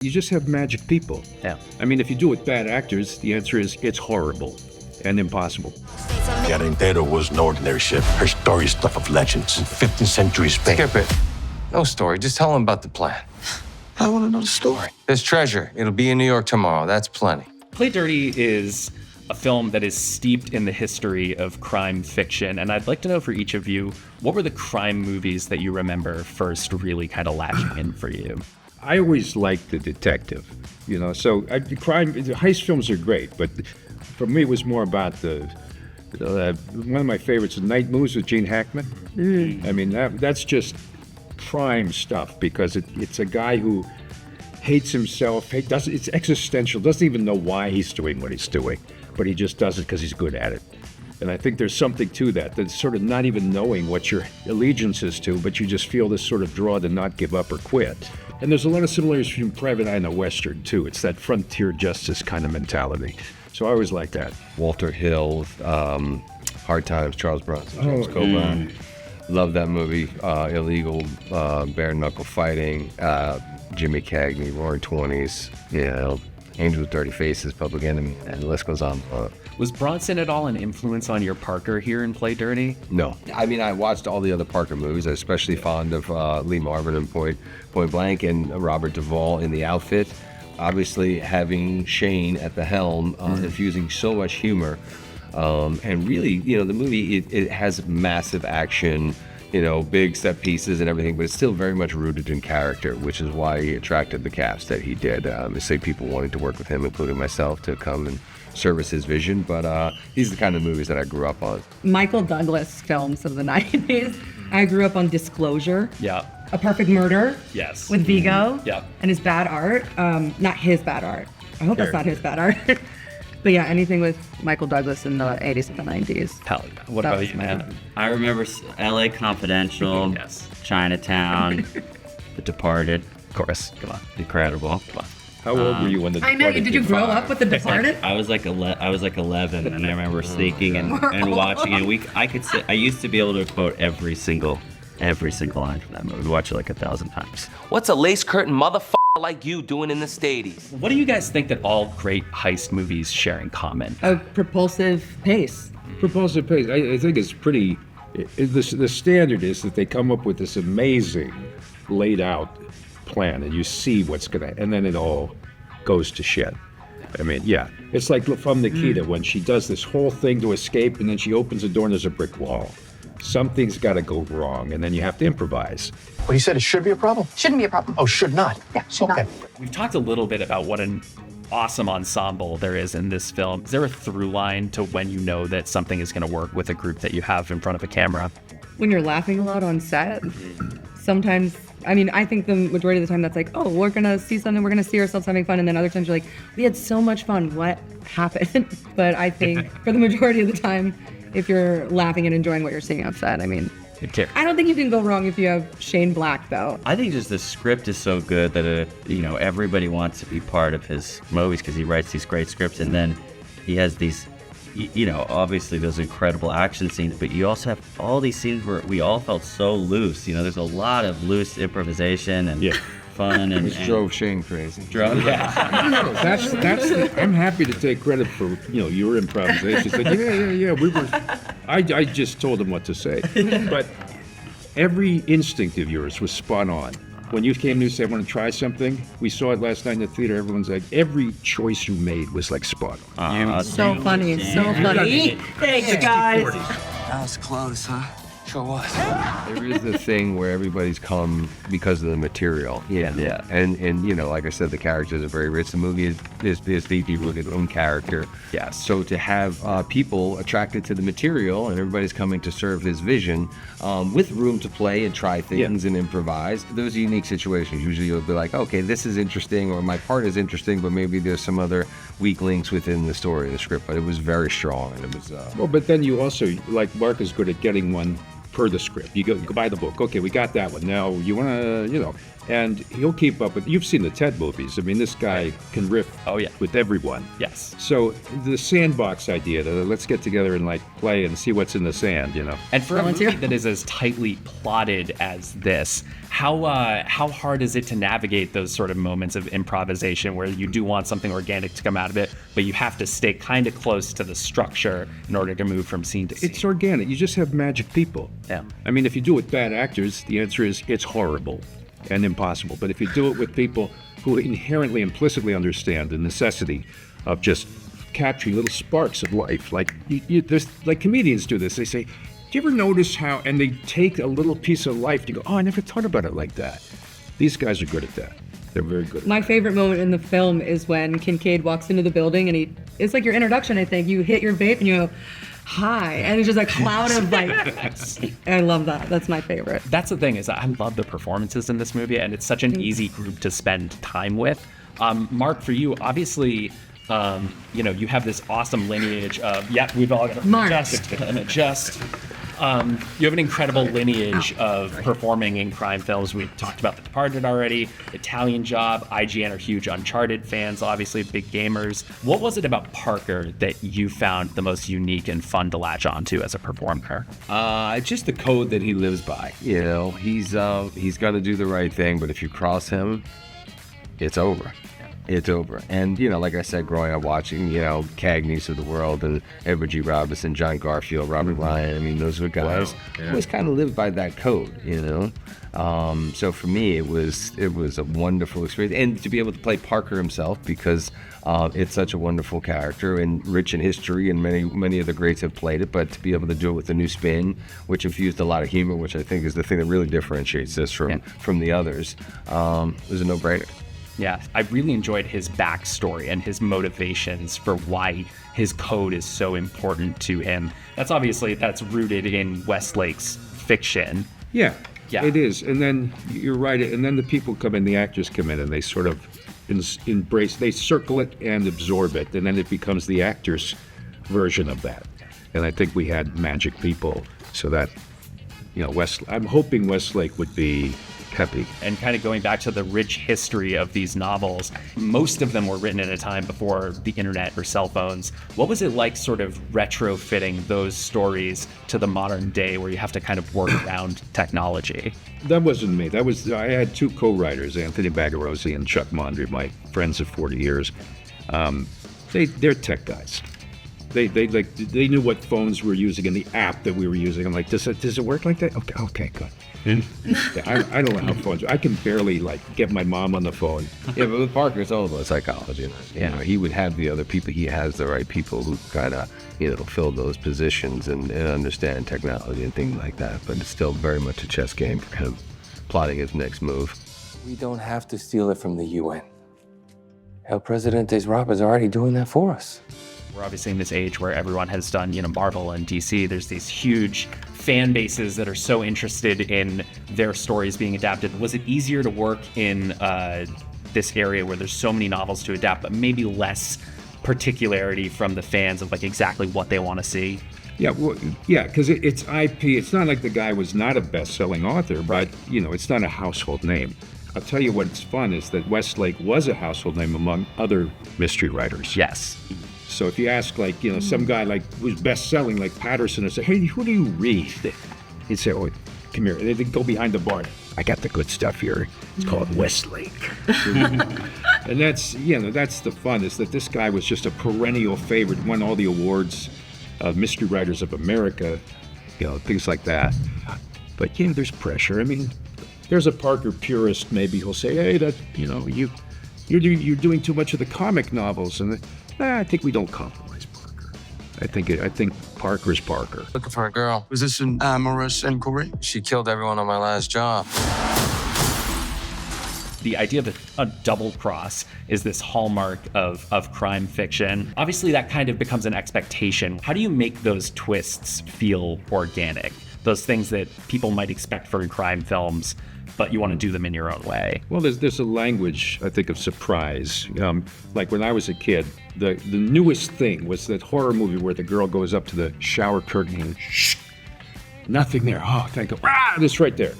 You just have magic people. Yeah. I mean, if you do it with bad actors, the answer is it's horrible and impossible. The Arendero was an ordinary ship. Her story is stuff of legends in 15th century Spain. Skip it. No story. Just tell him about the plan. I want to know the story. There's treasure. It'll be in New York tomorrow. That's plenty. Play Dirty is a film that is steeped in the history of crime fiction. And I'd like to know for each of you, what were the crime movies that you remember first really kind of latching in for you? I always liked the detective, so the heist films are great, but for me it was more about one of my favorites, The Night Moves with Gene Hackman. I mean, that's just prime stuff because it's a guy who hates himself, it's existential, doesn't even know why he's doing what he's doing, but he just does it because he's good at it. And I think there's something to that's sort of not even knowing what your allegiance is to, but you just feel this sort of draw to not give up or quit. And there's a lot of similarities between Private Eye and the Western, too. It's that frontier justice kind of mentality. So I always like that. Walter Hill, Hard Times, Charles Bronson, James Coburn. Love that movie. Illegal, bare knuckle fighting, Jimmy Cagney, Roaring Twenties, Angel with Dirty Faces, Public Enemy, and the list goes on. Was Bronson at all an influence on your Parker here in Play Dirty? No. I mean, I watched all the other Parker movies. I'm especially fond of Lee Marvin in Point Blank and Robert Duvall in The Outfit. Obviously, having Shane at the helm, infusing so much humor. And really, the movie, it has massive action, big set pieces and everything, but it's still very much rooted in character, which is why he attracted the cast that he did. Say people wanted to work with him, including myself, to come and service his vision, but these are the kind of movies that I grew up on. Michael Douglas films of the 90s. I grew up on Disclosure. Yeah. A Perfect Murder. Yes. With Viggo. Yeah. And his bad art. Not his bad art. I hope that's not his bad art. But yeah, anything with Michael Douglas in the 80s and the 90s. Hell yeah. What about you, man? I remember LA Confidential, Yes. Chinatown, The Departed. Of course. Come on. Incredible. Come on. How old were you when The I Departed know. Did you grow came out? up with The Departed? I was like 11, and I remember sneaking and watching it. I used to be able to quote every single line from that movie. We watched it like 1,000 times. What's a lace curtain motherfucker like you doing in the Stadies? What do you guys think that all great heist movies share in common? A propulsive pace. Propulsive pace, I think it's pretty, the standard is that they come up with this amazing laid out plan and you see what's gonna, and then it all goes to shit. I mean, yeah, it's like from Nikita when she does this whole thing to escape and then she opens the door and there's a brick wall. Something's gotta go wrong and then you have to improvise. Well, you said it should be a problem? Shouldn't be a problem. Oh, should not? Yeah, should Okay. not. We've talked a little bit about what an awesome ensemble there is in this film. Is there a through line to when you know that something is going to work with a group that you have in front of a camera? When you're laughing a lot on set, sometimes, I think the majority of the time that's like, oh, we're going to see something, we're going to see ourselves having fun. And then other times you're like, we had so much fun. What happened? But I think for the majority of the time, if you're laughing and enjoying what you're seeing on set, I don't think you can go wrong if you have Shane Black, though. I think just the script is so good that everybody wants to be part of his movies because he writes these great scripts, and then he has these, obviously those incredible action scenes, but you also have all these scenes where we all felt so loose. There's a lot of loose improvisation and fun, and Drove Shane crazy. No, that's I'm happy to take credit for your improvisation. Like, yeah, we were. I just told him what to say, but every instinct of yours was spot on. When you came to say, I want to try something, we saw it last night in the theater. Everyone's like, every choice you made was like spot on. So funny, so funny. Thanks, guys. That was close, huh? Sure was. There is the thing where everybody's come because of the material. Yeah. And like I said, the characters are very rich. The movie is deeply rooted in character. Yeah. So to have people attracted to the material and everybody's coming to serve his vision with room to play and try things and improvise, those are unique situations. Usually you'll be like, okay, this is interesting, or my part is interesting, but maybe there's some other weak links within the story of the script. But it was very strong, and it was... Well, but then you also, like Mark is good at getting one per the script. You go buy the book. Okay, we got that one. Now you want to, and he'll keep up with. You've seen the Ted movies. This guy can riff. Oh, yeah. With everyone. Yes. So the sandbox idea, let's get together and play and see what's in the sand. And for a movie that is as tightly plotted as this, How hard is it to navigate those sort of moments of improvisation where you do want something organic to come out of it, but you have to stay kind of close to the structure in order to move from scene to scene? It's organic. You just have magic people. Yeah. I mean, if you do it with bad actors, the answer is it's horrible and impossible. But if you do it with people who inherently, implicitly understand the necessity of just capturing little sparks of life, like there's like comedians do this. They say, "Do you ever notice how?" And they take a little piece of life to go, "Oh, I never thought about it like that." These guys are good at that. They're very good. My favorite moment in the film is when Kincaid walks into the building and it's like your introduction, I think. You hit your vape and you go, "Hi," and it's just a cloud of like, I love that. That's my favorite. That's the thing, is I love the performances in this movie, and it's such an easy group to spend time with. Mark, for you, obviously, you have this awesome lineage of, we've all got to adjust. You have an incredible lineage of performing in crime films. We talked about The Departed already, Italian Job. IGN are huge Uncharted fans, obviously big gamers. What was it about Parker that you found the most unique and fun to latch onto as a performer? Just the code that he lives by. You know, he's going to do the right thing, but if you cross him, it's over. It's over. And, like I said, growing up watching, Cagney's of the world and Edward G. Robinson, John Garfield, Robert Ryan, I mean, those were guys who always kind of lived by that code, So for me, it was a wonderful experience. And to be able to play Parker himself, because it's such a wonderful character and rich in history, and many of the greats have played it, but to be able to do it with a new spin, which infused a lot of humor, which I think is the thing that really differentiates this from the others, was a no-brainer. Yeah, I really enjoyed his backstory and his motivations for why his code is so important to him. That's rooted in Westlake's fiction. Yeah, it is. And then you're right. And then the people come in, the actors come in, and they sort of embrace, they circle it and absorb it. And then it becomes the actor's version of that. And I think we had magic people so that, I'm hoping Westlake would be peppy. And kind of going back to the rich history of these novels, most of them were written in a time before the internet or cell phones. What was it like sort of retrofitting those stories to the modern day where you have to kind of work around technology? That wasn't me. I had two co-writers, Anthony Bagarozzi and Chuck Mondry, my friends of 40 years. They're tech guys. They knew what phones we were using and the app that we were using. I'm like, does it work like that? Okay, good. I don't know how phones. I can barely get my mom on the phone. Yeah, but with Parker, it's all about psychology. He would have the other people. He has the right people who kind of fill those positions and understand technology and things like that. But it's still very much a chess game for him, plotting his next move. We don't have to steal it from the UN. El Presidente's Rob is already doing that for us. We're obviously in this age where everyone has done, Marvel and DC. There's these huge fan bases that are so interested in their stories being adapted. Was it easier to work in this area where there's so many novels to adapt, but maybe less particularity from the fans of exactly what they want to see? Yeah, because it's IP. It's not like the guy was not a best-selling author, but it's not a household name. I'll tell you what's fun is that Westlake was a household name among other mystery writers. Yes. So if you ask, some guy who's best-selling, like Patterson, and say, "Hey, who do you read?" He'd say, "Oh, come here." And they'd go behind the bar. "I got the good stuff here. It's called Westlake." And that's the fun, is that this guy was just a perennial favorite, won all the awards, Mystery Writers of America, things like that. But there's pressure. I mean, there's a Parker purist maybe who'll say, "Hey, that you're doing too much of the comic novels," and I think we don't compromise Parker. I think Parker's Parker. Looking for a girl. Was this an amorous inquiry? She killed everyone on my last job. The idea of a double cross is this hallmark of crime fiction. Obviously, that kind of becomes an expectation. How do you make those twists feel organic? Those things that people might expect from crime films, but you want to do them in your own way. Well, there's a language, I think, of surprise. Like when I was a kid, the newest thing was that horror movie where the girl goes up to the shower curtain and shh, nothing there. Oh, thank God. It's right there.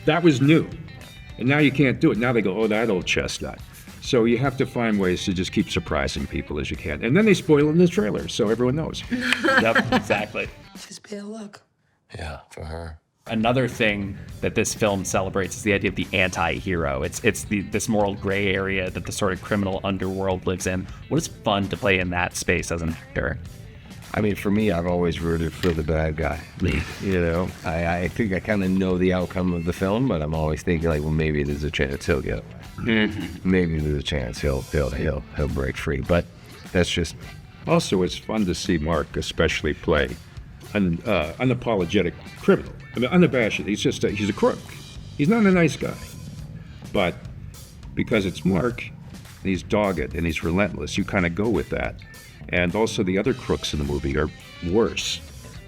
That was new. And now you can't do it. Now they go, "Oh, that old chestnut." So you have to find ways to just keep surprising people as you can. And then they spoil it in the trailer, so everyone knows. Yep, exactly. Just bad luck. Yeah, for her. Another thing that this film celebrates is the idea of the anti-hero. It's this moral gray area that the sort of criminal underworld lives in. What is fun to play in that space as an actor? I mean, for me, I've always rooted for the bad guy. You know, I think I kind of know the outcome of the film, but I'm always thinking like, well, maybe there's a chance he'll get, maybe there's a chance he'll break free. But that's just. Also, it's fun to see Mark especially play an unapologetic criminal. I mean, unabashed. He's a crook. He's not a nice guy. But because it's Mark, and he's dogged and he's relentless, you kind of go with that. And also the other crooks in the movie are worse.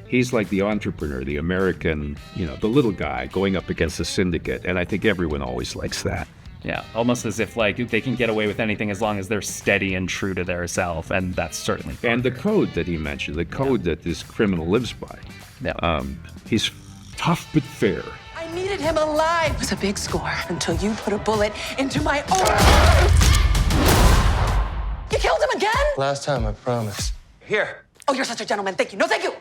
He's like the entrepreneur, the American, the little guy going up against the syndicate. And I think everyone always likes that. Yeah, almost as if like they can get away with anything as long as they're steady and true to their self, and that's certainly fun. And the code that he mentioned, the code that this criminal lives by. Yeah. He's tough but fair. I needed him alive. It was a big score until you put a bullet into my own. You killed him again? Last time, I promise. Here. Oh, you're such a gentleman. Thank you. No, thank you.